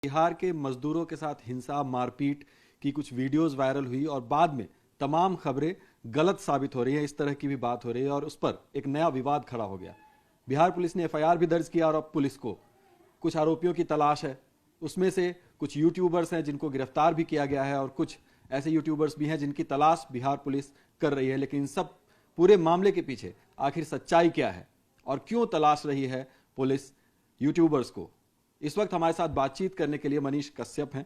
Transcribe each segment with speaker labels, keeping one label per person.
Speaker 1: बिहार के मजदूरों के साथ हिंसा मारपीट की कुछ वीडियोस वायरल हुई और बाद में तमाम खबरें गलत साबित हो रही हैं। इस तरह की भी बात हो रही है और उस पर एक नया विवाद खड़ा हो गया। बिहार पुलिस ने एफआईआर भी दर्ज किया और अब पुलिस को कुछ आरोपियों की तलाश है। उसमें से कुछ यूट्यूबर्स हैं जिनको गिरफ्तार भी किया गया है और कुछ ऐसे यूट्यूबर्स भी हैं जिनकी तलाश बिहार पुलिस कर रही है। लेकिन इन सब पूरे मामले के पीछे आखिर सच्चाई क्या है और क्यों तलाश रही है पुलिस यूट्यूबर्स को, इस वक्त हमारे साथ बातचीत करने के लिए मनीष कश्यप हैं।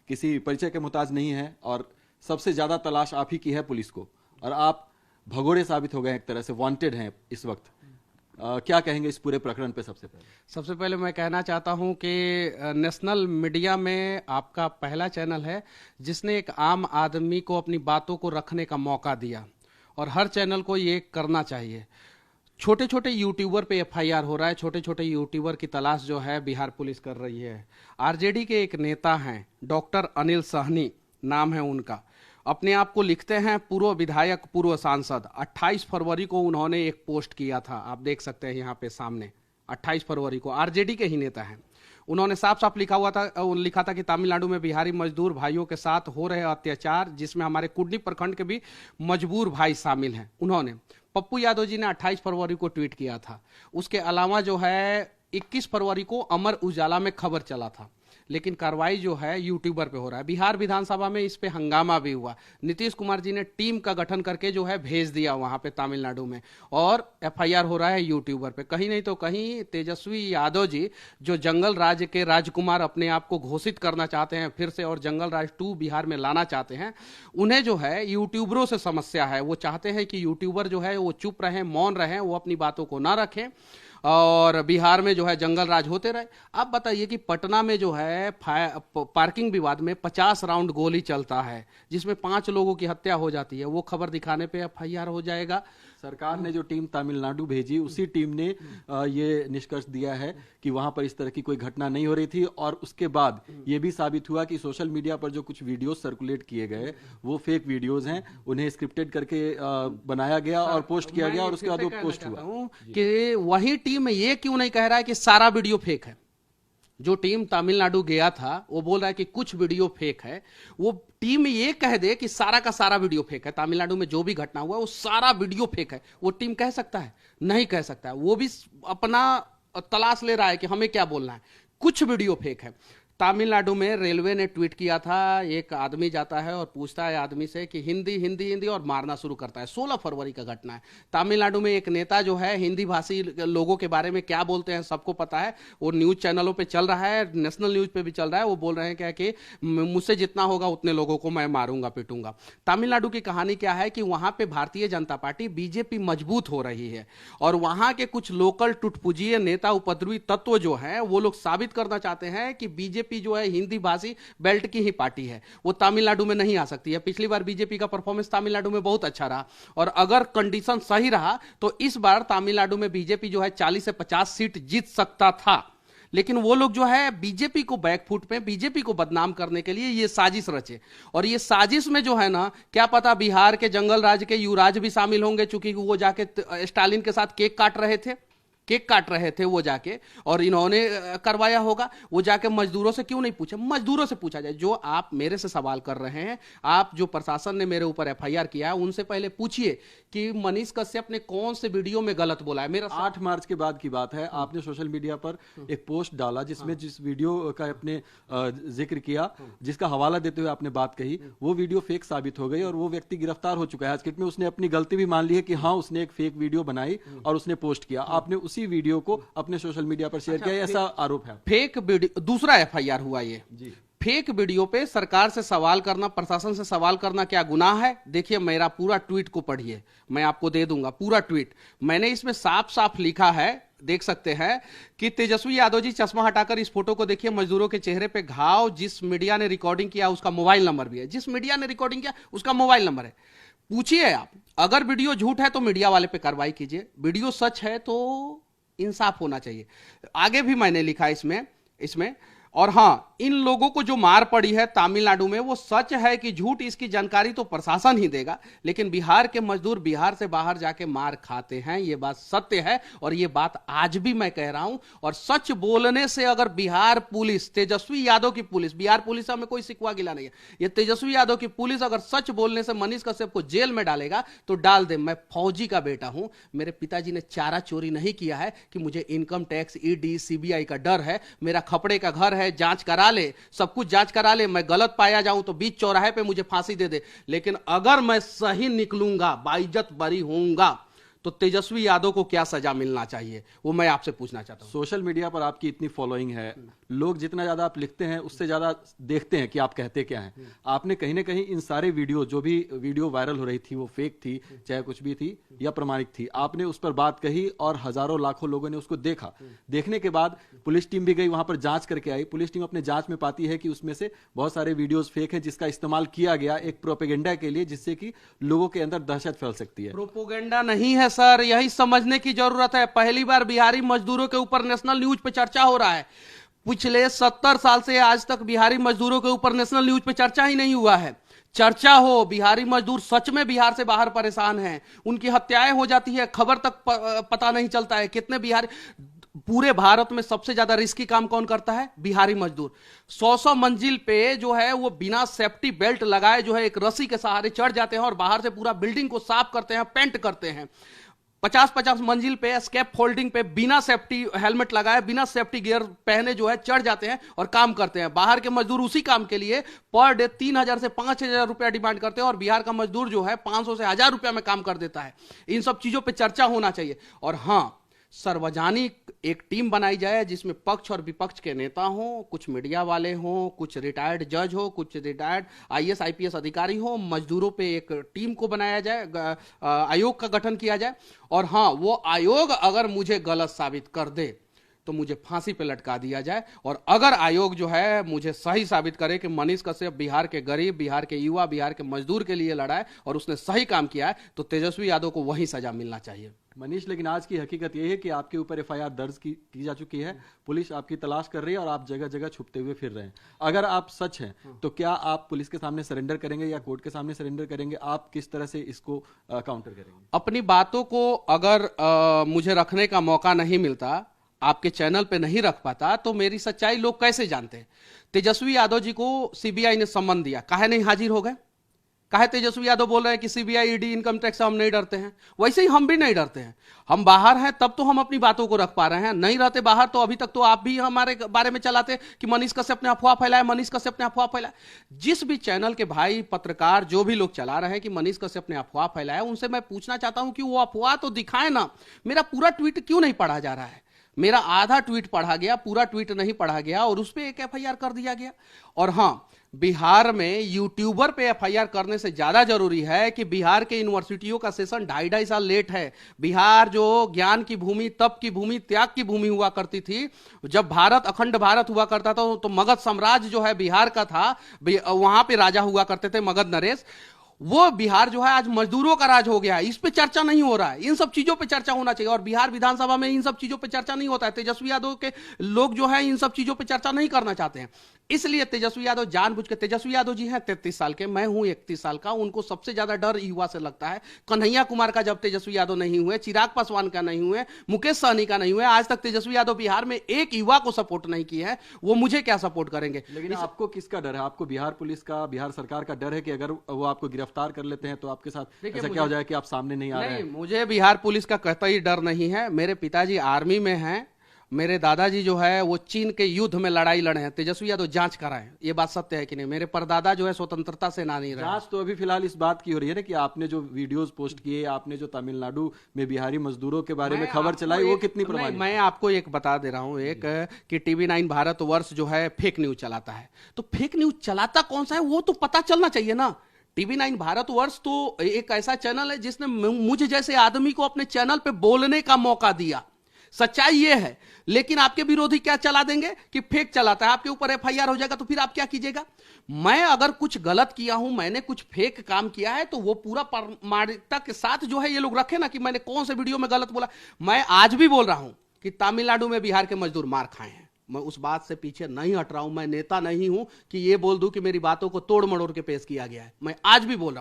Speaker 1: किसी परिचय के मुहताज नहीं है और सबसे ज्यादा तलाश आप ही की है पुलिस को और आप भगोड़े साबित हो गए, एक तरह से वांटेड हैं इस वक्त। क्या कहेंगे इस पूरे प्रकरण पे?
Speaker 2: सबसे पहले मैं कहना चाहता हूं कि नेशनल मीडिया में आपका पहला चैनल है जिसने एक आम आदमी को अपनी बातों को रखने का मौका दिया और हर चैनल को ये करना चाहिए। छोटे छोटे यूट्यूबर पे एफआईआर हो रहा है। छोटे छोटे यूट्यूबर की तलाश जो है बिहार पुलिस कर रही है। आरजेडी के एक नेता हैं, डॉक्टर अनिल सहनी नाम है उनका। अपने आप को लिखते हैं पूर्व विधायक, पूर्व सांसद। 28 फरवरी को उन्होंने एक पोस्ट किया था, आप देख सकते हैं यहाँ पे सामने। 28 फरवरी को आरजेडी के ही नेता हैं। उन्होंने साफ साफ लिखा था कि तमिलनाडु में बिहारी मजदूर भाइयों के साथ हो रहे अत्याचार, जिसमें हमारे कुडनी प्रखंड के भी मजबूर भाई शामिल हैं। उन्होंने पप्पू यादव जी ने 28 फरवरी को ट्वीट किया था। उसके अलावा जो है 21 फरवरी को अमर उजाला में खबर चला था। लेकिन कार्रवाई जो है यूट्यूबर पे हो रहा है। बिहार विधानसभा में इस पे हंगामा भी हुआ। नीतीश कुमार जी ने टीम का गठन करके जो है भेज दिया वहां पे तमिलनाडु में और एफआईआर हो रहा है यूट्यूबर पे। कहीं नहीं तो कहीं तेजस्वी यादव जी जो जंगल राज के राजकुमार अपने आप को घोषित करना चाहते हैं फिर से और जंगल राज 2 बिहार में लाना चाहते हैं, उन्हें जो है यूट्यूबरों से समस्या है। वो चाहते हैं कि यूट्यूबर जो है वो चुप रहें, मौन रहें, वो अपनी बातों को ना रखें और बिहार में जो है जंगल राज होते रहे। आप बताइए कि पटना में जो है पार्किंग विवाद में 50 राउंड गोली चलता है जिसमें 5 लोगों की हत्या हो जाती है। वो खबर दिखाने पे एफआईआर हो जाएगा।
Speaker 1: सरकार ने जो टीम तमिलनाडु भेजी उसी टीम ने ये निष्कर्ष दिया है कि वहां पर इस तरह की कोई घटना नहीं हो रही थी और उसके बाद ये भी साबित हुआ कि सोशल मीडिया पर जो कुछ वीडियोस सर्कुलेट किए गए वो फेक वीडियोस हैं। उन्हें स्क्रिप्टेड करके बनाया गया और पोस्ट किया गया और उसके बाद वो पोस्ट हुआ।
Speaker 2: कि वही टीम ये क्यों नहीं कह रहा है कि सारा वीडियो फेक है? जो टीम तमिलनाडु गया था वो बोल रहा है कि कुछ वीडियो फेक है। वो टीम ये कह दे कि सारा का सारा वीडियो फेक है, तमिलनाडु में जो भी घटना हुआ वो सारा वीडियो फेक है, वो टीम कह सकता है? नहीं कह सकता है। वो भी अपना तलाश ले रहा है कि हमें क्या बोलना है। कुछ वीडियो फेक है। तमिलनाडु में रेलवे ने ट्वीट किया था, एक आदमी जाता है और पूछता है आदमी से कि हिंदी हिंदी हिंदी और मारना शुरू करता है। 16 फरवरी का घटना है। तमिलनाडु में एक नेता जो है हिंदी भाषी लोगों के बारे में क्या बोलते हैं सबको पता है। वो न्यूज चैनलों पे चल रहा है, नेशनल न्यूज पे भी चल रहा है। वो बोल रहे हैं क्या कि मुझसे जितना होगा उतने लोगों को मैं मारूंगा पीटूंगा। तमिलनाडु की कहानी क्या है कि वहां पे भारतीय जनता पार्टी बीजेपी मजबूत हो रही है और वहां के कुछ लोकल टुटपुजिए नेता उपद्रवी तत्व जो है वो लोग साबित करना चाहते हैं कि बीजेपी जो है हिंदी भाषी बेल्ट की ही पार्टी है, वो तमिलनाडु में नहीं आ सकती है। पिछली बार बीजेपी का परफॉर्मेंस तमिलनाडु में बहुत अच्छा रहा और अगर कंडीशन सही रहा तो इस बार तमिलनाडु में बीजेपी जो है 40 से 50 सीट जीत सकता था। लेकिन वो लोग जो है बीजेपी को बैकफुट पे, बीजेपी को बदनाम करने के लिए ये साजिश रचे और ये साजिश में जो है ना, क्या पता बिहार के जंगल राज के युवराज भी शामिल होंगे, चूंकि वो जाके स्टालिन के साथ केक काट रहे थे वो जाके, और इन्होंने करवाया होगा। वो जाके मजदूरों से क्यों नहीं पूछे? मजदूरों से पूछा जाए। जो आप मेरे से सवाल कर रहे हैं, आप जो प्रशासन ने मेरे ऊपर एफआईआर किया है उनसे पहले पूछिए कि मनीष कश्यप ने कौन से वीडियो में गलत बोला है। मेरा
Speaker 1: 8 मार्च के बाद की बात है, आपने सोशल मीडिया पर एक पोस्ट डाला जिसमें जिस वीडियो का आपने जिक्र किया, जिसका हवाला देते हुए आपने बात कही, वो वीडियो फेक साबित हो गई और वो व्यक्ति गिरफ्तार हो चुका है। आज किट में उसने अपनी गलती भी मान ली है कि हाँ उसने एक फेक वीडियो बनाई और उसने पोस्ट किया। आपने उसी वीडियो को अपने सोशल मीडिया पर शेयर किया, ऐसा आरोप है।
Speaker 2: फेक वीडियो, दूसरा एफआईआर हुआ ये जी। फेक वीडियो पे सरकार से सवाल करना, प्रशासन से सवाल करना क्या गुनाह है? देखिए मेरा पूरा ट्वीट को पढ़िए, मैं आपको दे दूंगा पूरा ट्वीट। मैंने इसमें साफ साफ लिखा है, देख सकते हैं कि तेजस्वी यादव जी चश्मा हटाकर इस फोटो को देखिए। मजदूरों के चेहरे पे घाव। जिस मीडिया ने रिकॉर्डिंग किया उसका मोबाइल नंबर भी है। जिस मीडिया ने रिकॉर्डिंग किया उसका मोबाइल नंबर है। पूछिए आप, अगर वीडियो झूठ है तो मीडिया वाले पे कार्रवाई कीजिए, वीडियो सच है तो इंसाफ होना चाहिए। आगे भी मैंने लिखा इसमें और हाँ, इन लोगों को जो मार पड़ी है तमिलनाडु में वो सच है कि झूठ, इसकी जानकारी तो प्रशासन ही देगा, लेकिन बिहार के मजदूर बिहार से बाहर जाके मार खाते हैं, ये बात सत्य है। और ये बात आज भी मैं कह रहा हूं। और सच बोलने से अगर बिहार पुलिस, तेजस्वी यादव की पुलिस, बिहार पुलिस से हमें कोई सिकवा गिला नहीं है, ये तेजस्वी यादव की पुलिस अगर सच बोलने से मनीष कश्यप को जेल में डालेगा तो डाल दे। मैं फौजी का बेटा हूं, मेरे पिताजी ने चारा चोरी नहीं किया है कि मुझे इनकम टैक्स, ईडी, सीबीआई का डर है। मेरा खपड़े का घर है, जांच करा ले, सब कुछ जांच करा ले, मैं गलत पाया जाऊं तो बीच चौराहे पे मुझे फांसी दे दे, लेकिन अगर मैं सही निकलूंगा, बाइज्जत बरी होऊंगा, तो तेजस्वी यादव को क्या सजा मिलना चाहिए, वो मैं आपसे पूछना चाहता हूं।
Speaker 1: सोशल मीडिया पर आपकी इतनी फॉलोइंग है, लोग जितना ज्यादा आप लिखते हैं उससे ज्यादा देखते हैं कि आप कहते क्या हैं। आपने कहीं ना कहीं इन सारे वीडियो, जो भी वीडियो वायरल हो रही थी वो फेक थी, चाहे कुछ भी थी या प्रमाणिक थी, आपने उस पर बात कही और हजारों लाखों लोगों ने उसको देखा। देखने के बाद पुलिस टीम भी गई, वहां पर जांच करके आई। पुलिस टीम अपने जांच में पाती है कि उसमें से बहुत सारे वीडियोज फेक है, जिसका इस्तेमाल किया गया एक प्रोपेगेंडा के लिए, जिससे कि लोगों के अंदर दहशत फैल सकती है।
Speaker 2: प्रोपोगेंडा नहीं है सर, यही समझने की जरूरत है। पहली बार बिहारी मजदूरों के ऊपर नेशनल न्यूज पे चर्चा हो रहा है। पिछले 70 साल से आज तक बिहारी मजदूरों के ऊपर नेशनल न्यूज पे चर्चा ही नहीं हुआ है। चर्चा हो, बिहारी मजदूर सच में बिहार से बाहर परेशान हैं, उनकी हत्याएं हो जाती है, खबर तक पता नहीं चलता है। कितने बिहारी, पूरे भारत में सबसे ज्यादा रिस्की काम कौन करता है? बिहारी मजदूर। 100 मंजिल पे जो है वो बिना सेफ्टी बेल्ट लगाए जो है एक रस्सी के सहारे चढ़ जाते हैं और बाहर से पूरा बिल्डिंग को साफ करते हैं, पेंट करते हैं। 50-50 मंजिल पे स्केप फोल्डिंग पे बिना सेफ्टी हेलमेट लगाए, बिना सेफ्टी गियर पहने जो है चढ़ जाते हैं और काम करते हैं। बाहर के मजदूर उसी काम के लिए पर डे 3000 से 5000 रुपया डिमांड करते हैं और बिहार का मजदूर जो है 500 से 1000 रुपया में काम कर देता है। इन सब चीजों पे चर्चा होना चाहिए। और हाँ, सार्वजनिक एक टीम बनाई जाए जिसमें पक्ष और विपक्ष के नेता हों, कुछ मीडिया वाले हों, कुछ रिटायर्ड जज हो, कुछ रिटायर्ड आईएएस आईपीएस अधिकारी हो, मजदूरों पे एक टीम को बनाया जाए, आयोग का गठन किया जाए। और हाँ, वो आयोग अगर मुझे गलत साबित कर दे तो मुझे फांसी पे लटका दिया जाए। और अगर आयोग जो है मुझे सही साबित करे कि मनीष कश्यप बिहार के गरीब, बिहार के युवा, बिहार के मजदूर के लिए लड़ा है और उसने सही काम किया है, तो तेजस्वी यादव को वही सजा मिलना चाहिए।
Speaker 1: मनीष, लेकिन आज की हकीकत यह है कि आपके ऊपर एफआईआर दर्ज की जा चुकी है, पुलिस आपकी तलाश कर रही है और आप जगह जगह छुपते हुए फिर रहे हैं। अगर आप सच हैं तो क्या आप पुलिस के सामने सरेंडर करेंगे या कोर्ट के सामने सरेंडर करेंगे? आप किस तरह से इसको काउंटर करेंगे?
Speaker 2: अपनी बातों को अगर मुझे रखने का मौका नहीं मिलता, आपके चैनल पे नहीं रख पाता, तो मेरी सच्चाई लोग कैसे जानते हैं? तेजस्वी यादव जी को सीबीआई ने सम्मन दिया, काहे नहीं हाजिर हो गए? काहे तेजस्वी यादव बोल रहे हैं कि सीबीआई, ईडी, इनकम टैक्स से हम नहीं डरते हैं? वैसे ही हम भी नहीं डरते हैं। हम बाहर हैं तब तो हम अपनी बातों को रख पा रहे हैं, नहीं रहते बाहर तो अभी तक तो आप भी हमारे बारे में चलाते कि मनीष कश्यप ने अफवाह फैलाया, मनीष कश्यप ने अफवाह फैलाया। जिस भी चैनल के भाई, पत्रकार, जो भी लोग चला रहे हैं कि मनीष कश्यप ने अफवाह फैलाया, उनसे मैं पूछना चाहता हूं कि वो अफवाह तो दिखाए ना। मेरा पूरा ट्वीट क्यों नहीं पढ़ा जा रहा है? मेरा आधा ट्वीट पढ़ा गया, पूरा ट्वीट नहीं पढ़ा गया और उस पर एक एफआईआर कर दिया गया। और हाँ, बिहार में यूट्यूबर पे एफआईआर करने से ज्यादा जरूरी है कि बिहार के यूनिवर्सिटियों का सेशन 2.5 साल लेट है। बिहार जो ज्ञान की भूमि, तप की भूमि, त्याग की भूमि हुआ करती थी, जब भारत अखंड भारत हुआ करता था तो मगध साम्राज्य जो है बिहार का था, वहां पे राजा हुआ करते थे मगध नरेश। वो बिहार जो है आज मजदूरों का राज हो गया है। इस पे चर्चा नहीं हो रहा है, इन सब चीजों पे चर्चा होना चाहिए। और बिहार विधानसभा में इन सब चीजों पे चर्चा नहीं होता है। तेजस्वी यादव के लोग जो है इन सब चीजों पे चर्चा नहीं करना चाहते हैं, इसलिए तेजस्वी यादव जानबूझ के, तेजस्वी यादव जी हैं 33 साल के, मैं हूं 31 साल का, उनको सबसे ज्यादा डर युवा से लगता है। कन्हैया कुमार का जब तेजस्वी यादव नहीं हुए, चिराग पासवान का नहीं हुए, मुकेश सहनी का नहीं हुए, आज तक तेजस्वी यादव बिहार में एक युवा को सपोर्ट नहीं किए हैं, वो मुझे क्या सपोर्ट करेंगे?
Speaker 1: लेकिन आपको किसका डर है? आपको बिहार पुलिस का, बिहार सरकार का डर है कि अगर वो आपको गिरफ्तार कर लेते हैं तो आपके साथ ऐसा क्या हो जाए कि आप सामने नहीं आ रहे हैं?
Speaker 2: मुझे बिहार पुलिस का कतई डर नहीं है। मेरे पिताजी आर्मी में हैं, मेरे दादाजी जो है वो चीन के युद्ध में लड़ाई लड़े हैं। तेजस्वी यादव जांच कराएं, ये बात सत्य है कि नहीं? मेरे परदादा जो है स्वतंत्रता सेनानी रहे।
Speaker 1: जांच तो अभी फिलहाल इस बात की हो रही है ना कि आपने जो वीडियोस पोस्ट किए, आपने जो तमिलनाडु में बिहारी मजदूरों के बारे में खबर चलाई, वो कितनी प्रमाणित?
Speaker 2: मैं आपको एक बता दे रहा हूं, एक कि TV9 भारतवर्ष जो है फेक न्यूज चलाता है। तो फेक न्यूज चलाता कौन सा है वो तो पता चलना चाहिए ना। TV9 भारतवर्ष तो एक ऐसा चैनल है जिसने मुझे जैसे आदमी को अपने चैनल पे बोलने का मौका दिया। सच्चाई ये है। लेकिन आपके विरोधी क्या चला देंगे कि फेक चलाता है, आपके ऊपर एफआईआर हो जाएगा, तो फिर आप क्या कीजिएगा? मैं अगर कुछ गलत किया हूं, मैंने कुछ फेक काम किया है, तो वो पूरा प्रामाणिकता के साथ जो है ये लोग रखे ना कि मैंने कौन से वीडियो में गलत बोला। मैं आज भी बोल रहा हूं कि तमिलनाडु में बिहार के मजदूर मार खाए हैं, मैं उस बात से पीछे नहीं हट रहा हूं। मैं नेता नहीं हूं कि ये बोल दूं कि मेरी बातों को तोड़ मड़ोड़ के पेश किया गया है। मैं आज भी बोल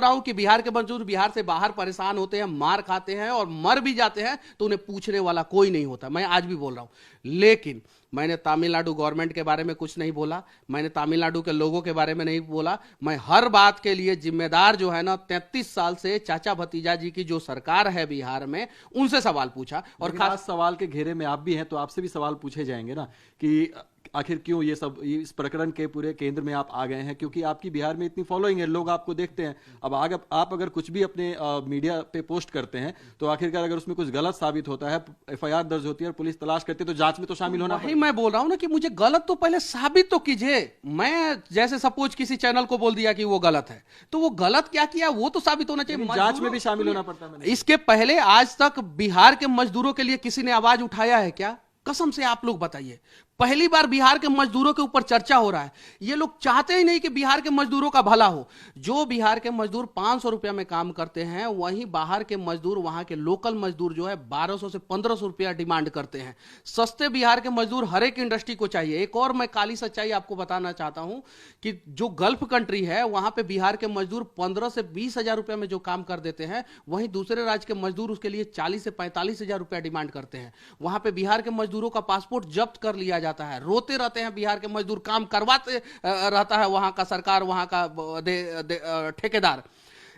Speaker 2: रहा हूं कि बिहार के मजदूर बिहार से बाहर परेशान होते हैं, मार खाते हैं और मर भी जाते हैं तो उन्हें पूछने वाला कोई नहीं होता। मैं आज भी बोल रहा हूं। लेकिन मैंने तमिलनाडु गवर्नमेंट के बारे में कुछ नहीं बोला, मैंने तमिलनाडु के लोगों के बारे में नहीं बोला। मैं हर बात के लिए जिम्मेदार जो है ना 33 साल से चाचा भतीजा जी की जो सरकार है बिहार में, उनसे सवाल पूछा। और
Speaker 1: खास सवाल के घेरे में आप भी हैं तो आपसे भी सवाल पूछे जाएंगे ना कि आखिर क्यों इस प्रकरण के पूरे केंद्र में आप आ गए हैं, क्योंकि आपकी बिहार में इतनी फॉलोइंग है, लोग आपको देखते हैं। अब आगे आप अगर कुछ भी अपने मीडिया पे पोस्ट करते हैं तो आखिरकार अगर उसमें कुछ गलत साबित होता है, एफआईआर दर्ज होती है और पुलिस तलाश करती है तो जांच में तो शामिल होना
Speaker 2: वही मैं बोल रहा हूं ना कि मुझे गलत तो पहले साबित तो कीजिए। मैं जैसे सपोज किसी चैनल को बोल दिया कि वो गलत है, तो वो गलत क्या किया वो तो साबित होना चाहिए।
Speaker 1: जांच में भी शामिल होना पड़ता है।
Speaker 2: इसके पहले आज तक बिहार के मजदूरों के लिए किसी ने आवाज उठाया है क्या? कसम से आप लोग बताइए। पहली बार बिहार के मजदूरों के ऊपर चर्चा हो रहा है। ये लोग चाहते ही नहीं कि बिहार के मजदूरों का भला हो। जो बिहार के मजदूर 500 रुपया में काम करते हैं, वहीं बाहर के मजदूर, वहां के लोकल मजदूर जो है 1200 से 1500 रुपया डिमांड करते हैं। सस्ते बिहार के मजदूर हर एक इंडस्ट्री को चाहिए। एक और मैं काली सच्चाई आपको बताना चाहता हूं कि जो गल्फ कंट्री है वहां पे बिहार के मजदूर 15 से 20 हजार रुपया में जो काम कर देते हैं, वहीं दूसरे राज्य के मजदूर उसके लिए 40 से 45 हजार रुपया डिमांड करते हैं। वहां पे बिहार के मजदूरों का पासपोर्ट जब्त कर लिया जाता है। रोते रहते हैं बिहार के मजदूर, काम करवाते रहता है वहां का सरकार, वहां का ठेकेदार।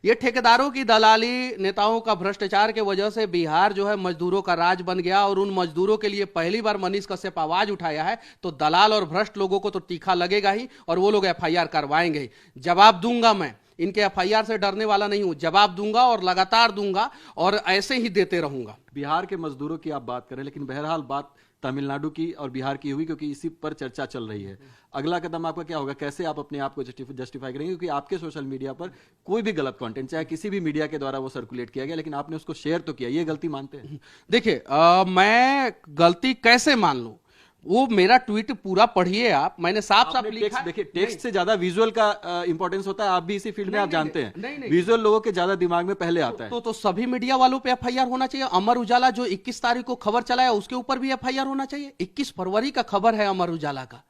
Speaker 2: ये ठेकेदारों की दलाली, नेताओं का भ्रष्टाचार के वजह से बिहार जो है मजदूरों का राज बन गया। और उन मजदूरों के लिए पहली बार मनीष कश्यप आवाज उठाया है तो दलाल और भ्रष्ट लोगों को तो तीखा लगेगा ही, और वो लोग एफआईआर करवाएंगे ही। जवाब दूंगा मैं, इनके एफआईआर से डरने वाला नहीं हूं। जवाब दूंगा और लगातार दूंगा और ऐसे ही देते रहूंगा।
Speaker 1: बिहार के मजदूरों की आप बात करें, लेकिन बहरहाल बात तमिलनाडु की और बिहार की हुई, क्योंकि इसी पर चर्चा चल रही है। अगला कदम आपका क्या होगा? कैसे आप अपने आप को जस्टिफाई करेंगे? क्योंकि आपके सोशल मीडिया पर कोई भी गलत कंटेंट, चाहे किसी भी मीडिया के द्वारा वो सर्कुलेट किया गया, लेकिन आपने उसको शेयर तो किया, ये गलती मानते हैं?
Speaker 2: देखिए, मैं गलती कैसे मान लूं? वो मेरा ट्वीट पूरा पढ़िए आप। मैंने साफ साफ लिखा।
Speaker 1: देखिए, टेक्स्ट से ज्यादा विजुअल का इंपॉर्टेंस होता है। आप भी इसी फील्ड में आप जानते हैं। विजुअल लोगों के ज्यादा दिमाग में पहले आता है।
Speaker 2: तो सभी मीडिया वालों पे एफआईआर होना चाहिए। अमर उजाला जो 21 तारीख को खबर चलाया उसके ऊपर भी एफआईआर होना चाहिए। 21 फरवरी का खबर है अमर उजाला का।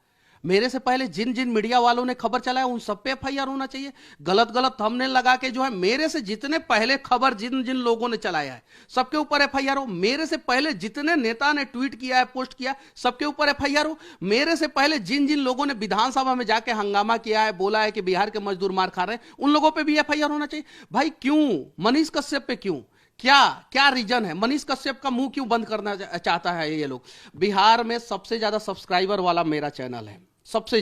Speaker 2: मेरे से पहले जिन जिन मीडिया वालों ने खबर चलाया उन सब पे एफआईआर होना चाहिए। गलत गलत थंबनेल लगा के जो है, मेरे से जितने पहले खबर जिन जिन लोगों ने चलाया है सबके ऊपर एफआईआर हो। मेरे से पहले जितने नेता ने ट्वीट किया है, पोस्ट किया, सबके ऊपर एफआईआर हो। मेरे से पहले जिन जिन लोगों ने विधानसभा में जाके हंगामा किया है, बोला है कि बिहार के मजदूर मार खा रहे हैं, उन लोगों पर भी एफआईआर होना चाहिए। भाई क्यों मनीष कश्यप पे क्यों? क्या रीजन है? मनीष कश्यप का मुंह क्यों बंद करना चाहता है ये लोग? बिहार में सबसे ज्यादा सब्सक्राइबर वाला मेरा चैनल है, सबसे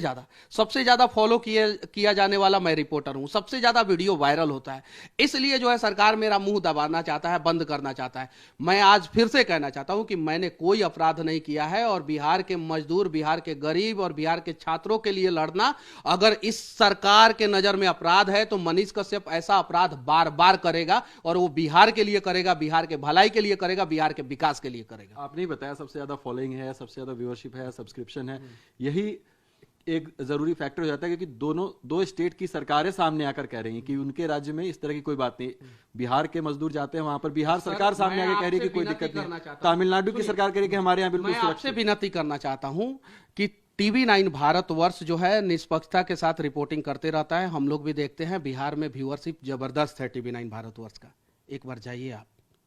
Speaker 2: ज्यादा फॉलो किया जाने वाला मैं रिपोर्टर हूं, सबसे ज्यादा वीडियो वायरल होता है। इसलिए जो है सरकार मेरा मुंह दबाना चाहता है, बंद करना चाहता है। मैं आज फिर से कहना चाहता हूं कि मैंने कोई अपराध नहीं किया है, और बिहार के मजदूर, बिहार के गरीब और बिहार के छात्रों के लिए लड़ना अगर इस सरकार के नजर में अपराध है तो मनीष कश्यप ऐसा अपराध बार बार करेगा, और वो बिहार के लिए करेगा, बिहार के भलाई के लिए करेगा, बिहार के विकास के लिए करेगा।
Speaker 1: आपने बताया सबसे ज्यादा फॉलोइंग है, सबसे ज्यादा व्यूअरशिप है, सब्सक्रिप्शन है। यही एक जरूरी फैक्टर हो जाता है, क्योंकि दो स्टेट की सरकारें सामने आकर कह रही हैं कि उनके राज्य में इस तरह की कोई बात नहीं। बिहार के मजदूर जाते हैं वहां पर, बिहार सरकार सामने आकर कह रही है कि कोई दिक्कत नहीं। तमिलनाडु की सरकार कह रही है कि हमारे यहाँ बिल्कुल
Speaker 2: सुरक्षित। आपसे विनती करना चाहता हूं कि TV9 भारतवर्ष जो है निष्पक्षता के साथ रिपोर्टिंग करते रहता है। हम लोग भी देखते हैं। बिहार में व्यूअरशिप जबरदस्त है TV9 भारतवर्ष का। एक बार जाइए, आप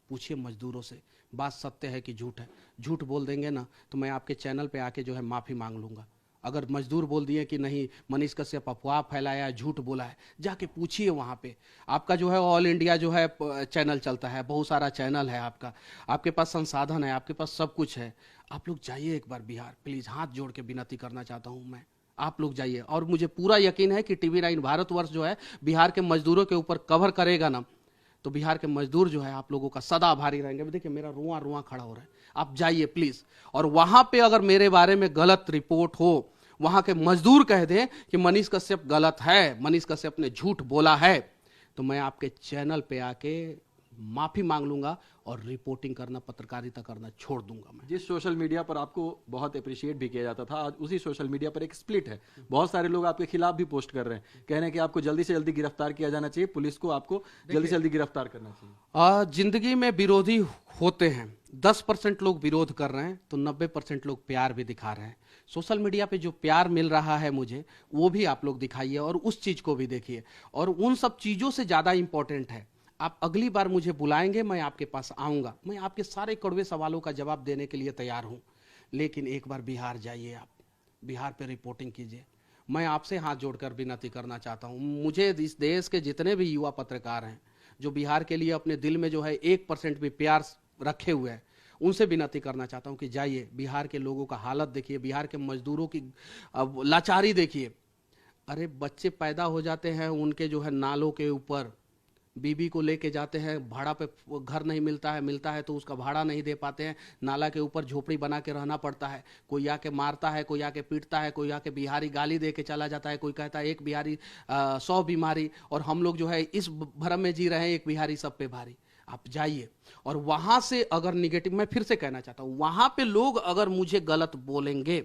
Speaker 2: पूछिए मजदूरों से, बात सत्य है कि झूठ है। झूठ बोल देंगे ना तो मैं आपके चैनल पे आके जो है माफी मांग लूंगा। अगर मजदूर बोल दिए कि नहीं मनीष कश्यप अफवाह फैलाया, झूठ बोला है, जाके पूछिए वहां पे। आपका जो है ऑल इंडिया जो है चैनल चलता है, बहुत सारा चैनल है आपका, आपके पास संसाधन है, आपके पास सब कुछ है। आप लोग जाइए एक बार बिहार, प्लीज, हाथ जोड़ के विनती करना चाहता हूं मैं। आप लोग जाइए, और मुझे पूरा यकीन है कि TV9 भारतवर्ष जो है बिहार के मजदूरों के ऊपर कवर करेगा ना, तो बिहार के मजदूर जो है आप लोगों का सदा आभारी रहेंगे। देखिए मेरा रुआ रुआ खड़ा हो रहा है। आप जाइए प्लीज, और वहां पे अगर मेरे बारे में गलत रिपोर्ट हो, वहां के मजदूर कह दें कि मनीष कश्यप गलत है, मनीष कश्यप ने झूठ बोला है, तो मैं आपके चैनल पे आके माफी मांग लूंगा और रिपोर्टिंग करना, पत्रकारिता करना छोड़ दूंगा मैं।
Speaker 1: जिस सोशल मीडिया पर आपको बहुत अप्रिशिएट भी किया जाता था, आज उसी सोशल मीडिया पर एक स्प्लिट है। बहुत सारे लोग आपके खिलाफ भी पोस्ट कर रहे हैं, कह रहे हैं कि आपको जल्दी से जल्दी गिरफ्तार किया जाना चाहिए, पुलिस को आपको जल्दी से जल्दी गिरफ्तार करना चाहिए।
Speaker 2: जिंदगी में विरोधी होते हैं, 10% लोग विरोध कर रहे हैं तो 90% लोग प्यार भी दिखा रहे हैं। सोशल मीडिया पे जो प्यार मिल रहा है मुझे, वो भी आप लोग दिखाइए और उस चीज को भी देखिए। और उन सब चीजों से ज्यादा इंपॉर्टेंट है, आप अगली बार मुझे बुलाएंगे, मैं आपके पास आऊंगा, मैं आपके सारे कड़वे सवालों का जवाब देने के लिए तैयार हूं। लेकिन एक बार बिहार जाइए, आप बिहार पे रिपोर्टिंग कीजिए। मैं आपसे हाथ जोड़कर विनती करना चाहता हूं, मुझे इस देश के जितने भी युवा पत्रकार हैं जो बिहार के लिए अपने दिल में जो है 1% भी प्यार रखे हुए हैं, उनसे विनती करना चाहता हूं कि जाइए, बिहार के लोगों का हालत देखिए, बिहार के मजदूरों की लाचारी देखिए। अरे बच्चे पैदा हो जाते हैं, उनके जो है नालों के ऊपर बीबी को लेके जाते हैं, भाड़ा पे घर नहीं मिलता है, मिलता है तो उसका भाड़ा नहीं दे पाते हैं, नाला के ऊपर झोपड़ी बना के रहना पड़ता है। कोई आके मारता है, कोई आके पीटता है, कोई आके बिहारी गाली दे के चला जाता है, कोई कहता है एक बिहारी 100 बीमारी, और हम लोग जो है इस भ्रम में जी रहे हैं एक बिहारी सब पे भारी। आप जाइए और वहां से अगर निगेटिव, मैं फिर से कहना चाहता हूं, वहां पे लोग अगर मुझे गलत बोलेंगे,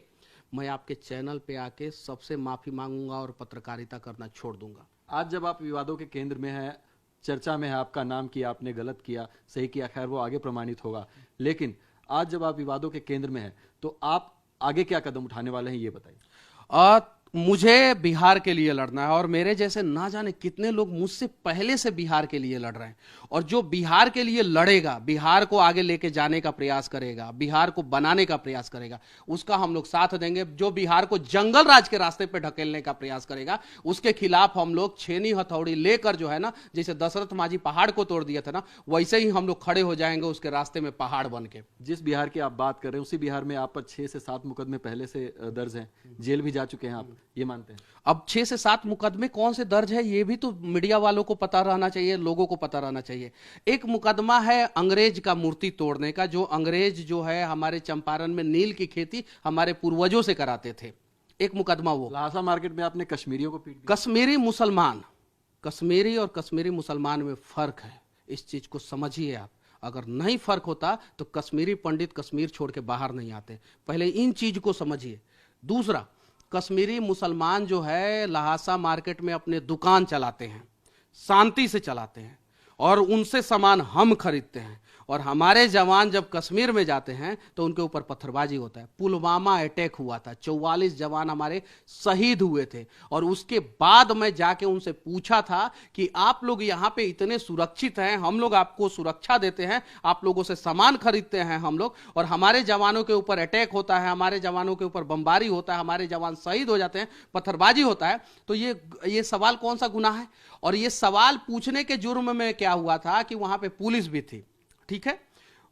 Speaker 2: मैं आपके चैनल पे आके सबसे माफी मांगूंगा और पत्रकारिता करना छोड़ दूंगा।
Speaker 1: आज जब आप विवादों के केंद्र में है, चर्चा में है, आपका नाम किया, आपने गलत किया, सही किया, खैर वो आगे प्रमाणित होगा, लेकिन आज जब आप विवादों के केंद्र में है तो आप आगे क्या कदम उठाने वाले हैं, ये बताइए।
Speaker 2: मुझे बिहार के लिए लड़ना है और मेरे जैसे ना जाने कितने लोग मुझसे पहले से बिहार के लिए लड़ रहे हैं। और जो बिहार के लिए लड़ेगा, बिहार को आगे लेके जाने का प्रयास करेगा, बिहार को बनाने का प्रयास करेगा, उसका हम लोग साथ देंगे। जो बिहार को जंगल राज के रास्ते पे ढकेलने का प्रयास करेगा, उसके खिलाफ हम लोग छेनी हथौड़ी लेकर जो है ना, जैसे दशरथ माझी पहाड़ को तोड़ दिया था ना, वैसे ही हम लोग खड़े हो जाएंगे उसके रास्ते में पहाड़ बन के।
Speaker 1: जिस बिहार की आप बात कर रहे हैं, उसी बिहार में आप पर 6 से 7 मुकदमे पहले से दर्ज हैं, जेल भी जा चुके हैं आप, ये मानते हैं?
Speaker 2: अब 6 से 7 मुकदमे कौन से दर्ज है, ये भी तो मीडिया वालों को पता रहना चाहिए, लोगों को पता रहना चाहिए। एक मुकदमा है अंग्रेज का मूर्ति तोड़ने का, जो अंग्रेज जो है हमारे चंपारण में नील की खेती हमारे पूर्वजों से कराते थे। एक मुकदमा वो।
Speaker 1: लहासा मार्केट में आपने कश्मीरियों को पीट दिया।
Speaker 2: कश्मीरी मुसलमान, कश्मीरी और कश्मीरी मुसलमान में फर्क है, इस चीज को समझिए आप। अगर नहीं फर्क होता तो कश्मीरी पंडित कश्मीर छोड़ के बाहर नहीं आते। पहले इन चीज को समझिए। दूसरा, कश्मीरी मुसलमान जो है लहासा मार्केट में अपने दुकान चलाते हैं, शांति से चलाते हैं, और उनसे सामान हम खरीदते हैं। और हमारे जवान जब कश्मीर में जाते हैं तो उनके ऊपर पत्थरबाजी होता है। पुलवामा अटैक हुआ था, 44 जवान हमारे शहीद हुए थे। और उसके बाद मैं जाके उनसे पूछा था कि आप लोग यहाँ पे इतने सुरक्षित हैं, हम लोग आपको सुरक्षा देते हैं, आप लोगों से सामान खरीदते हैं हम लोग, और हमारे जवानों के ऊपर अटैक होता है, हमारे जवानों के ऊपर बमबारी होता है, हमारे जवान शहीद हो जाते हैं, पत्थरबाजी होता है, तो ये सवाल कौन सा गुनाह है? और ये सवाल पूछने के जुर्म में क्या हुआ था कि वहां पे पुलिस भी थी। ठीक है,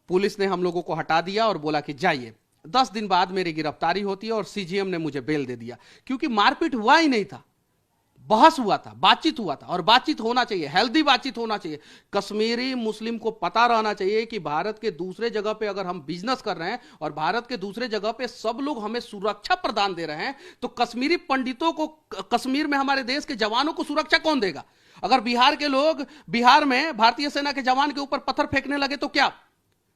Speaker 2: पुलिस ने हम लोगों को हटा दिया और बोला कि जाइए। 10 दिन बाद मेरी गिरफ्तारी होती है और सीजीएम ने मुझे बेल दे दिया, क्योंकि मारपीट हुआ ही नहीं था, बहस हुआ था, बातचीत हुआ था। और बातचीत होना चाहिए, हेल्दी बातचीत होना चाहिए। कश्मीरी मुस्लिम को पता रहना चाहिए कि भारत के दूसरे जगह पे अगर हम बिजनेस कर रहे हैं और भारत के दूसरे जगह पे सब लोग हमें सुरक्षा प्रदान दे रहे हैं, तो कश्मीरी पंडितों को, कश्मीर में हमारे देश के जवानों को सुरक्षा कौन देगा? अगर बिहार के लोग बिहार में भारतीय सेना के जवान के ऊपर पत्थर फेंकने लगे तो क्या,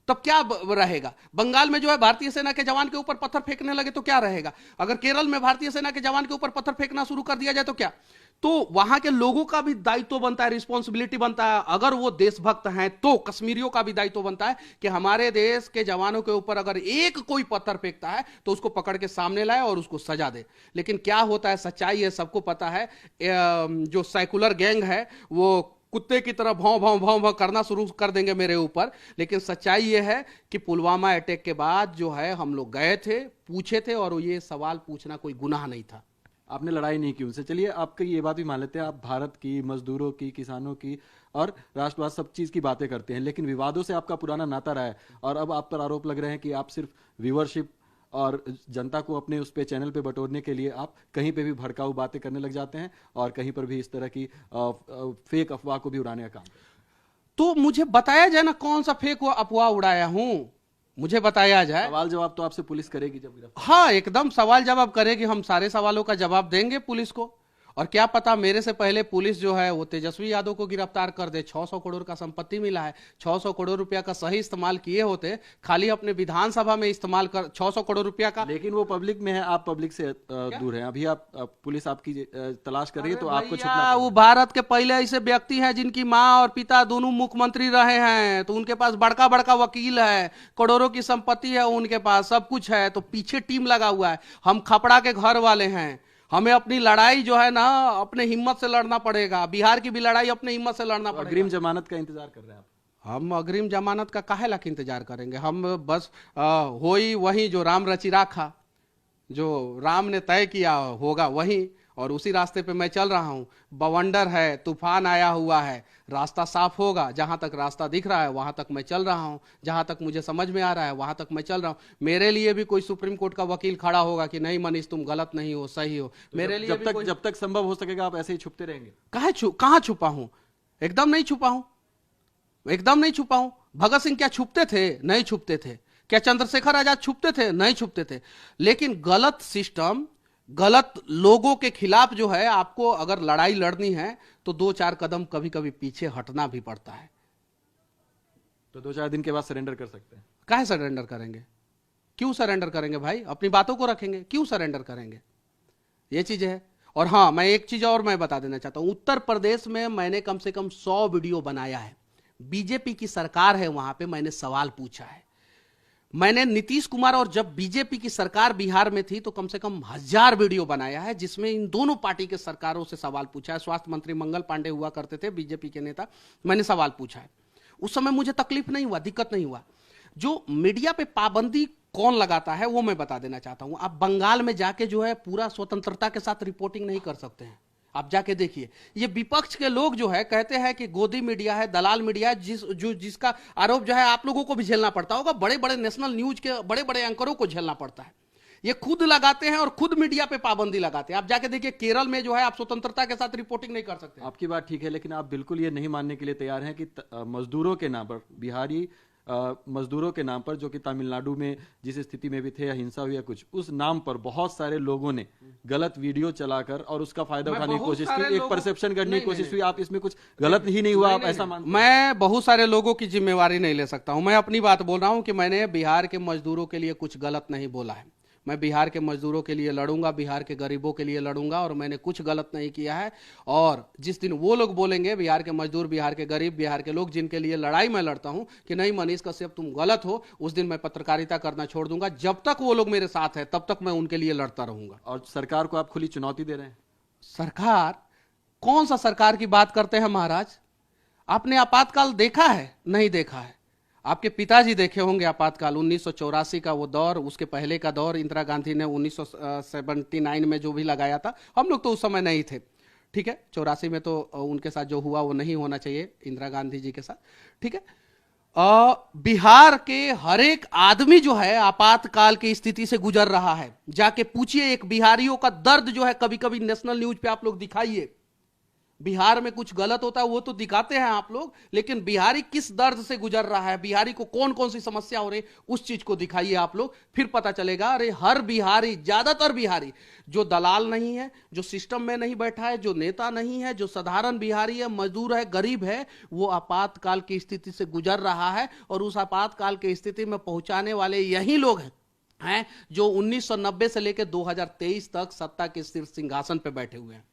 Speaker 2: तब क्या रहेगा? बंगाल में जो है भारतीय सेना के जवान के ऊपर पत्थर फेंकने लगे तो क्या रहेगा? अगर केरल में भारतीय सेना के जवान के ऊपर पत्थर फेंकना शुरू कर दिया जाए तो क्या? तो वहां के लोगों का भी दायित्व बनता है, रिस्पॉन्सिबिलिटी बनता है। अगर वो देशभक्त हैं तो कश्मीरियों का भी दायित्व बनता है कि हमारे देश के जवानों के ऊपर अगर एक कोई पत्थर फेंकता है तो उसको पकड़ के सामने लाए और उसको सजा दे। लेकिन क्या होता है, सच्चाई है, सबको पता है, जो सेकुलर गैंग है वो कुत्ते की तरह भौं भौं भौं भौं करना शुरू कर देंगे मेरे ऊपर। लेकिन सच्चाई यह है कि पुलवामा अटैक के बाद जो है हम लोग गए थे, पूछे थे, और ये सवाल पूछना कोई गुनाह नहीं था।
Speaker 1: आपने लड़ाई नहीं की उनसे। चलिए, आपकी ये बात भी मान लेते हैं, आप भारत की, मजदूरों की, किसानों की और राष्ट्रवाद सब चीज़ की बातें करते हैं, लेकिन विवादों से आपका पुराना नाता रहा है और अब आप पर आरोप लग रहे हैं कि आप सिर्फ व्यूअरशिप और जनता को अपने उस पे चैनल पे बटोरने के लिए आप कहीं पे भी भड़काऊ बातें करने लग जाते हैं और कहीं पर भी इस तरह की फेक अफवाह को भी उड़ाने का काम।
Speaker 2: तो मुझे बताया जाए ना कौन सा फेक अफवाह उड़ाया हूं, मुझे बताया जाए।
Speaker 1: सवाल जवाब तो आपसे पुलिस करेगी जब गिरफ्तार।
Speaker 2: हाँ, एकदम सवाल जवाब करेगी, हम सारे सवालों का जवाब देंगे पुलिस को। और क्या पता मेरे से पहले पुलिस जो है वो तेजस्वी यादव को गिरफ्तार कर दे। 600 करोड़ का संपत्ति मिला है, 600 करोड़ रुपया का सही इस्तेमाल किए होते, खाली अपने विधानसभा में इस्तेमाल कर 600 करोड़ रुपया का।
Speaker 1: लेकिन वो पब्लिक में है, आप पब्लिक से दूर हैं। अभी आप पुलिस आपकी तलाश कर रही है, तो आपको छुपना पड़ेगा।
Speaker 2: वो भारत के पहले ऐसे व्यक्ति हैं जिनकी माँ और पिता दोनों मुख्यमंत्री रहे हैं, तो उनके पास बड़का बड़का वकील है, करोड़ों की संपत्ति है उनके पास, सब कुछ है, तो पीछे टीम लगा हुआ है। हम खपड़ा के घर वाले हैं, हमें अपनी लड़ाई जो है ना अपने हिम्मत से लड़ना पड़ेगा। बिहार की भी लड़ाई अपने हिम्मत से लड़ना पड़ेगा।
Speaker 1: अग्रिम जमानत का इंतजार कर रहे हैं आप?
Speaker 2: हम अग्रिम जमानत का काहे लाख इंतजार करेंगे? हम बस होई वही जो राम रचि राखा, जो राम ने तय किया होगा वही, और उसी रास्ते पे मैं चल रहा हूं। बवंडर है, तूफान आया हुआ है, रास्ता साफ होगा। जहां तक रास्ता दिख रहा है वहां तक मैं चल रहा हूं, जहां तक मुझे समझ में आ रहा है वहां तक मैं चल रहा हूं। मेरे लिए भी कोई सुप्रीम कोर्ट का वकील खड़ा होगा कि नहीं मनीष तुम गलत नहीं हो, सही हो। मेरे लिए
Speaker 1: जब तक संभव हो सकेगा आप ऐसे ही छुपते रहेंगे?
Speaker 2: कहां छुपा हूं? एकदम नहीं छुपा हूं, एकदम नहीं छुपा हूं। भगत सिंह क्या छुपते थे? नहीं छुपते थे। क्या चंद्रशेखर आजाद छुपते थे? नहीं छुपते थे। लेकिन गलत सिस्टम, गलत लोगों के खिलाफ जो है, आपको अगर लड़ाई लड़नी है तो 2-4 कदम कभी कभी पीछे हटना भी पड़ता है।
Speaker 1: तो 2-4 दिन के बाद सरेंडर कर सकते हैं?
Speaker 2: काहे सरेंडर करेंगे? क्यों सरेंडर करेंगे भाई? अपनी बातों को रखेंगे, क्यों सरेंडर करेंगे? ये चीज है। और हाँ, मैं एक चीज और मैं बता देना चाहता हूं। उत्तर प्रदेश में मैंने कम से कम 100 वीडियो बनाया है। बीजेपी की सरकार है, वहां पे मैंने सवाल पूछा है। मैंने नीतीश कुमार और जब बीजेपी की सरकार बिहार में थी तो कम से कम 1000 वीडियो बनाया है, जिसमें इन दोनों पार्टी के सरकारों से सवाल पूछा है। स्वास्थ्य मंत्री मंगल पांडे हुआ करते थे, बीजेपी के नेता। मैंने सवाल पूछा है, उस समय मुझे तकलीफ नहीं हुआ, दिक्कत नहीं हुआ। जो मीडिया पे पाबंदी कौन लगाता है वो मैं बता देना चाहता हूं। आप बंगाल में जाके जो है पूरा स्वतंत्रता के साथ रिपोर्टिंग नहीं कर सकते हैं। आप जाके देखिए, ये विपक्ष के लोग जो है कहते हैं कि गोदी मीडिया है, दलाल मीडिया है, जिसका आरोप जो है आप लोगों को भी झेलना पड़ता होगा। बड़े बड़े नेशनल न्यूज के बड़े बड़े एंकरों को झेलना पड़ता है। ये खुद लगाते हैं और खुद मीडिया पे पाबंदी लगाते हैं। आप जाके देखिए, केरल में जो है आप स्वतंत्रता के साथ रिपोर्टिंग नहीं कर सकते।
Speaker 1: आपकी बात ठीक है, लेकिन आप बिल्कुल ये नहीं मानने के लिए तैयार हैं कि मजदूरों के नाम पर, बिहारी मजदूरों के नाम पर, जो कि तमिलनाडु में जिस स्थिति में भी थे या हिंसा हुई या कुछ, उस नाम पर बहुत सारे लोगों ने गलत वीडियो चलाकर और उसका फायदा उठाने की कोशिश की, एक परसेप्शन करने की कोशिश हुई। आप इसमें कुछ गलत ही नहीं हुआ, आप ऐसा मानते हैं?
Speaker 2: मैं बहुत सारे लोगों की जिम्मेवारी नहीं ले सकता हूं। मैं अपनी बात बोल रहा हूं कि मैंने बिहार के मजदूरों के लिए कुछ गलत नहीं बोला है। मैं बिहार के मजदूरों के लिए लड़ूंगा, बिहार के गरीबों के लिए लड़ूंगा, और मैंने कुछ गलत नहीं किया है। और जिस दिन वो लोग बोलेंगे, बिहार के मजदूर, बिहार के गरीब, बिहार के लोग जिनके लिए लड़ाई मैं लड़ता हूं, कि नहीं मनीष कश्यप तुम गलत हो, उस दिन मैं पत्रकारिता करना छोड़ दूंगा। जब तक वो लोग मेरे साथ है तब तक मैं उनके लिए लड़ता रहूंगा।
Speaker 1: और सरकार को आप खुली चुनौती दे रहे हैं?
Speaker 2: सरकार? कौन सा सरकार की बात करते हैं महाराज? आपने आपातकाल देखा है? नहीं देखा है। आपके पिताजी देखे होंगे आपातकाल, 1984 का वो दौर, उसके पहले का दौर इंदिरा गांधी ने 1979 में जो भी लगाया था। हम लोग तो उस समय नहीं थे, ठीक है। 84 में तो उनके साथ जो हुआ वो नहीं होना चाहिए, इंदिरा गांधी जी के साथ, ठीक है। बिहार के हर एक आदमी जो है आपातकाल की स्थिति से गुजर रहा है। जाके पूछिए एक बिहारियों का दर्द जो है, कभी कभी नेशनल न्यूज पे आप लोग दिखाइए। बिहार में कुछ गलत होता है वो तो दिखाते हैं आप लोग, लेकिन बिहारी किस दर्द से गुजर रहा है, बिहारी को कौन कौन सी समस्या हो रही है, उस चीज को दिखाइए आप लोग। फिर पता चलेगा। अरे हर बिहारी, ज्यादातर बिहारी जो दलाल नहीं है, जो सिस्टम में नहीं बैठा है, जो नेता नहीं है, जो साधारण बिहारी है, मजदूर है, गरीब है, वो आपातकाल की स्थिति से गुजर रहा है। और उस आपातकाल की स्थिति में पहुंचाने वाले यही लोग हैं जो 1990 से लेकर 2023 तक सत्ता के शीर्ष सिंहासन पर बैठे हुए हैं।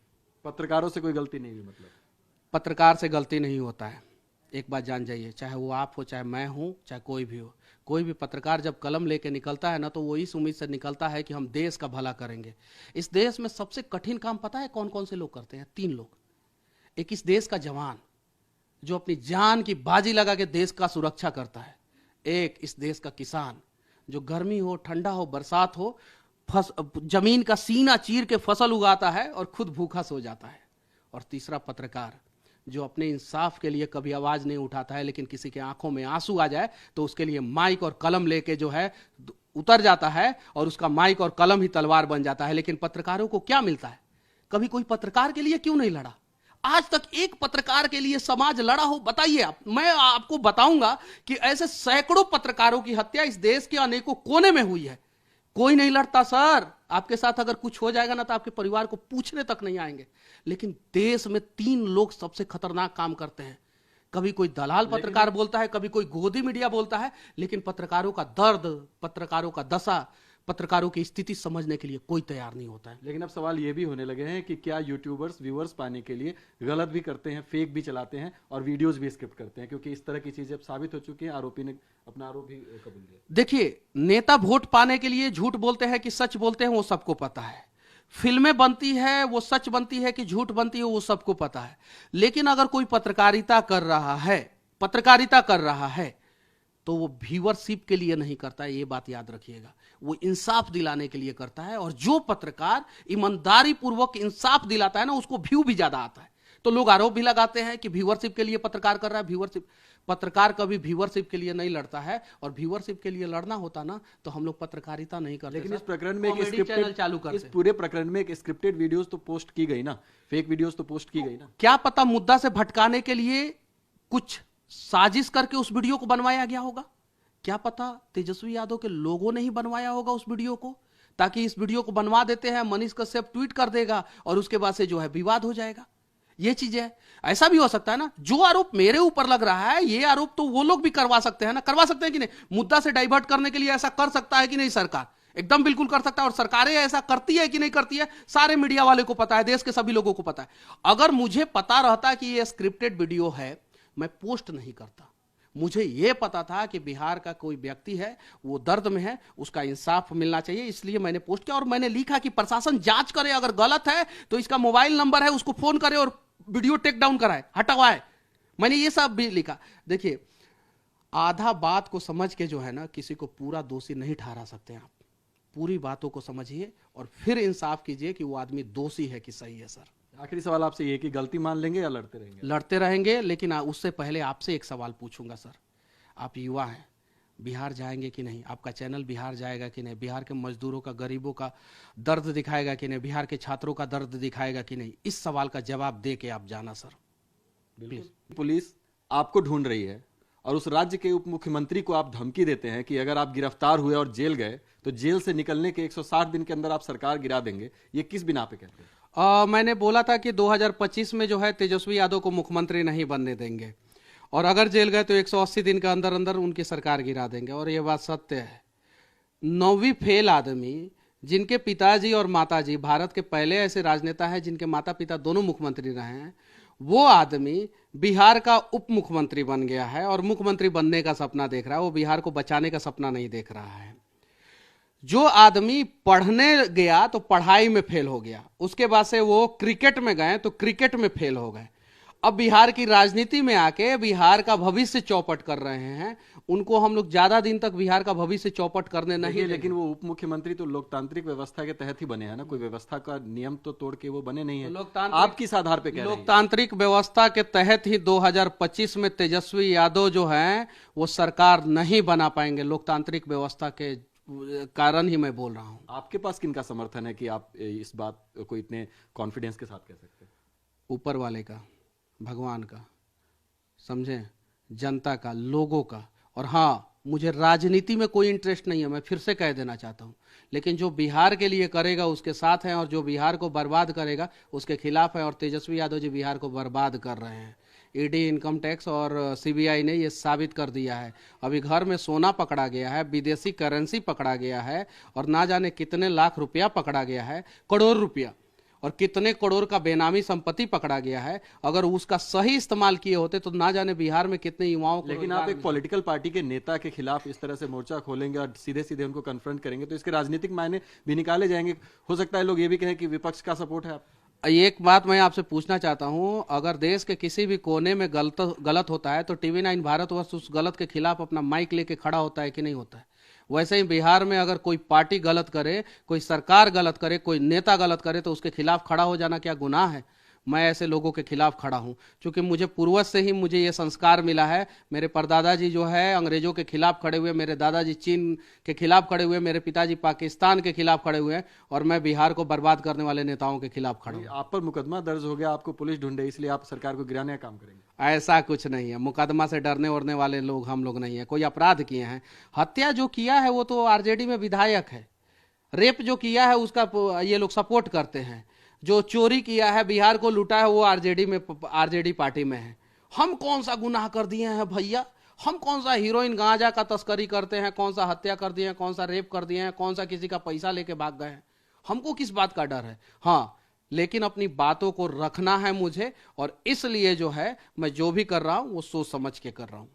Speaker 1: पत्रकारों से कोई गलती नहीं हुई? मतलब
Speaker 2: पत्रकार से गलती नहीं होता है, एक बात जान जाइए। चाहे वो आप हो, चाहे मैं हूं, चाहे कोई भी हो। कोई भी पत्रकार जब कलम लेके निकलता है ना, तो वो इस उम्मीद से निकलता है कि हम देश का भला करेंगे। इस देश में सबसे कठिन काम पता है कौन कौन से लोग करते हैं? 3 लोग। एक इस देश का जवान जो अपनी जान की बाजी लगा के देश का सुरक्षा करता है। एक इस देश का किसान जो गर्मी हो, ठंडा हो, बरसात हो, जमीन का सीना चीर के फसल उगाता है और खुद भूखा सो जाता है। और तीसरा पत्रकार जो अपने इंसाफ के लिए कभी आवाज नहीं उठाता है, लेकिन किसी के आंखों में आंसू आ जाए तो उसके लिए माइक और कलम लेके जो है उतर जाता है, और उसका माइक और कलम ही तलवार बन जाता है। लेकिन पत्रकारों को क्या मिलता है? कभी कोई पत्रकार के लिए क्यों नहीं लड़ा? आज तक एक पत्रकार के लिए समाज लड़ा हो? बताइए आप। मैं आपको बताऊंगा कि ऐसे सैकड़ों पत्रकारों की हत्या इस देश के अनेकों कोने में हुई है। कोई नहीं लड़ता सर, आपके साथ अगर कुछ हो जाएगा ना तो आपके परिवार को पूछने तक नहीं आएंगे। लेकिन देश में 3 लोग सबसे खतरनाक काम करते हैं। कभी कोई दलाल पत्रकार बोलता है, कभी कोई गोदी मीडिया बोलता है, लेकिन पत्रकारों का दर्द, पत्रकारों का दशा, पत्रकारों की स्थिति समझने के लिए कोई तैयार नहीं होता है।
Speaker 1: लेकिन अब सवाल ये भी होने लगे हैं कि क्या यूट्यूबर्स व्यूअर्स पाने के लिए गलत भी करते हैं, फेक भी चलाते हैं और वीडियोस भी स्क्रिप्ट करते हैं, क्योंकि इस तरह की चीजें अब साबित हो चुकी हैं। आरोपी ने अपना आरोप भी कबूल किया।
Speaker 2: देखिए, नेता वोट पाने के लिए झूठ बोलते हैं कि सच बोलते हैं वो सबको पता है। फिल्में बनती है वो सच बनती है कि झूठ बनती है वो सबको पता है। लेकिन अगर कोई पत्रकारिता कर रहा है तो वो व्यूअरशिप के लिए नहीं करता है, ये बात याद रखिएगा। वो इंसाफ दिलाने के लिए करता है, और जो पत्रकार ईमानदारी पूर्वक इंसाफ दिलाता है ना, उसको व्यू भी ज्यादा आता है। तो लोग आरोप भी लगाते हैं कि व्यूअरशिप के लिए पत्रकार कर रहा है। व्यूअरशिप, पत्रकार कभी व्यूअरशिप के लिए नहीं लड़ता है, और व्यूअरशिप के लिए लड़ना होता ना तो हम लोग पत्रकारिता नहीं करते।
Speaker 1: लेकिन इस प्रकरण में
Speaker 2: चैनल चालू करते,
Speaker 1: इस पूरे प्रकरण में एक स्क्रिप्टेड वीडियोस तो पोस्ट की गई ना, फेक वीडियोस तो पोस्ट की गई ना।
Speaker 2: क्या पता मुद्दा से भटकाने के लिए कुछ साजिश करके उस वीडियो को बनवाया गया होगा। क्या पता तेजस्वी यादव के लोगों ने ही बनवाया होगा उस वीडियो को, ताकि इस वीडियो को बनवा देते हैं, मनीष कश्यप ट्वीट कर देगा और उसके बाद से जो है विवाद हो जाएगा। ये चीज है। ऐसा भी हो सकता है ना, जो आरोप मेरे ऊपर लग रहा है ये आरोप तो वो लोग भी करवा सकते हैं ना, करवा सकते हैं कि नहीं। मुद्दा से डाइवर्ट करने के लिए ऐसा कर सकता है कि नहीं सरकार, एकदम बिल्कुल कर सकता है। और सरकारें ऐसा करती है कि नहीं करती है, सारे मीडिया वाले को पता है, देश के सभी लोगों को पता है। अगर मुझे पता रहता कि ये स्क्रिप्टेड वीडियो है, मैं पोस्ट नहीं करता। मुझे यह पता था कि बिहार का कोई व्यक्ति है, वो दर्द में है, उसका इंसाफ मिलना चाहिए, इसलिए मैंने पोस्ट किया। और मैंने लिखा कि प्रशासन जांच करे, अगर गलत है तो इसका मोबाइल नंबर है उसको फोन करे और वीडियो टेक डाउन कराए, हटवाए। मैंने ये सब भी लिखा। देखिए, आधा बात को समझ के जो है ना, किसी को पूरा दोषी नहीं ठहरा सकते आप। पूरी बातों को समझिए और फिर इंसाफ कीजिए कि वो आदमी दोषी है कि सही है। सर,
Speaker 1: आखिरी सवाल आपसे ये कि गलती मान लेंगे या लड़ते रहेंगे?
Speaker 2: लड़ते रहेंगे, लेकिन उससे पहले आपसे एक सवाल पूछूंगा। सर, आप युवा हैं, बिहार जाएंगे कि नहीं? आपका चैनल बिहार जाएगा कि नहीं? बिहार के मजदूरों का, गरीबों का दर्द दिखाएगा कि नहीं? बिहार के छात्रों का दर्द दिखाएगा कि नहीं? इस सवाल का जवाब दे के आप जाना सर।
Speaker 1: बिल्कुल। पुलिस आपको ढूंढ रही है और उस राज्य के उप मुख्यमंत्री को आप धमकी देते हैं कि अगर आप गिरफ्तार हुए और जेल गए तो जेल से निकलने के 160 दिन के अंदर आप सरकार गिरा देंगे। ये किस बिना पे कहते हैं?
Speaker 2: मैंने बोला था कि 2025 में जो है तेजस्वी यादव को मुख्यमंत्री नहीं बनने देंगे, और अगर जेल गए तो 180 दिन के अंदर अंदर उनकी सरकार गिरा देंगे। और ये बात सत्य है। 9वीं फेल आदमी, जिनके पिताजी और माताजी भारत के पहले ऐसे राजनेता हैं जिनके माता पिता दोनों मुख्यमंत्री रहे हैं, वो आदमी बिहार का उप मुख्यमंत्री बन गया है और मुख्यमंत्री बनने का सपना देख रहा है। वो बिहार को बचाने का सपना नहीं देख रहा है। जो आदमी पढ़ने गया तो पढ़ाई में फेल हो गया, उसके बाद से वो क्रिकेट में गए तो क्रिकेट में फेल हो गए। अब बिहार की राजनीति में आके बिहार का भविष्य चौपट कर रहे हैं। उनको हम लोग ज्यादा दिन तक बिहार का भविष्य चौपट करने नहीं।
Speaker 1: लेकिन वो उप मुख्यमंत्री तो लोकतांत्रिक व्यवस्था के तहत ही बने हैं ना, कोई व्यवस्था का नियम तो तोड़ के वो बने नहीं है। आप किस आधार पे कह रहे हैं?
Speaker 2: लोकतांत्रिक व्यवस्था के तहत ही 2025 में तेजस्वी यादव जो हैं वो सरकार नहीं बना पाएंगे। लोकतांत्रिक व्यवस्था के कारण ही मैं बोल रहा हूं।
Speaker 1: आपके पास किनका समर्थन है कि आप इस बात को इतने कॉन्फिडेंस के साथ कह सकते हैं?
Speaker 2: ऊपर वाले का, भगवान का, समझे, जनता का, लोगों का। और हाँ, मुझे राजनीति में कोई इंटरेस्ट नहीं है, मैं फिर से कह देना चाहता हूं। लेकिन जो बिहार के लिए करेगा उसके साथ हैं, और जो बिहार को बर्बाद करेगा उसके खिलाफ है। और तेजस्वी यादव जी बिहार को बर्बाद कर रहे हैं। ईडी, इनकम टैक्स और सीबीआई ने ये साबित कर दिया है। अभी घर में सोना पकड़ा गया है, विदेशी करेंसी पकड़ा गया है, और ना जाने कितने लाख रुपया पकड़ा गया है, करोड़ रुपया, और कितने करोड़ का बेनामी संपत्ति पकड़ा गया है। अगर उसका सही इस्तेमाल किए होते तो ना जाने बिहार में कितने युवाओं को।
Speaker 1: लेकिन आप एक पॉलिटिकल पार्टी के नेता के खिलाफ इस तरह से मोर्चा खोलेंगे और सीधे सीधे उनको कन्फ्रंट करेंगे तो इसके राजनीतिक मायने भी निकाले जाएंगे। हो सकता है लोग ये भी कहें कि विपक्ष का सपोर्ट है। आप
Speaker 2: एक बात मैं आपसे पूछना चाहता हूं, अगर देश के किसी भी कोने में गलत होता है तो टीवी 9 भारतवर्ष उस गलत के खिलाफ अपना माइक लेके खड़ा होता है कि नहीं होता है? वैसे ही बिहार में अगर कोई पार्टी गलत करे, कोई सरकार गलत करे, कोई नेता गलत करे तो उसके खिलाफ खड़ा हो जाना क्या गुनाह है? मैं ऐसे लोगों के खिलाफ खड़ा हूं, क्योंकि मुझे पूर्वज से ही मुझे ये संस्कार मिला है। मेरे परदादाजी जो है अंग्रेजों के खिलाफ खड़े हुए, मेरे दादाजी चीन के खिलाफ खड़े हुए, मेरे पिताजी पाकिस्तान के खिलाफ खड़े हुए हैं, और मैं बिहार को बर्बाद करने वाले नेताओं के खिलाफ खड़ा हूं।
Speaker 1: आप पर मुकदमा दर्ज हो गया, आपको पुलिस ढूंढे, इसलिए आप सरकार को गिराने का काम करेंगे?
Speaker 2: ऐसा कुछ नहीं है। मुकदमा से डरने उड़ने वाले लोग हम लोग नहीं है। कोई अपराध किए हैं, हत्या जो किया है वो तो आरजेडी में विधायक है, रेप जो किया है उसका ये लोग सपोर्ट करते हैं, जो चोरी किया है, बिहार को लूटा है, वो आरजेडी पार्टी में है। हम कौन सा गुनाह कर दिए हैं भैया? हम कौन सा हीरोइन गांजा का तस्करी करते हैं, कौन सा हत्या कर दिए हैं, कौन सा रेप कर दिए हैं, कौन सा किसी का पैसा लेके भाग गए हैं? हमको किस बात का डर है? हाँ, लेकिन अपनी बातों को रखना है मुझे, और इसलिए जो है मैं जो भी कर रहा हूं वो सोच समझ के कर रहा हूं।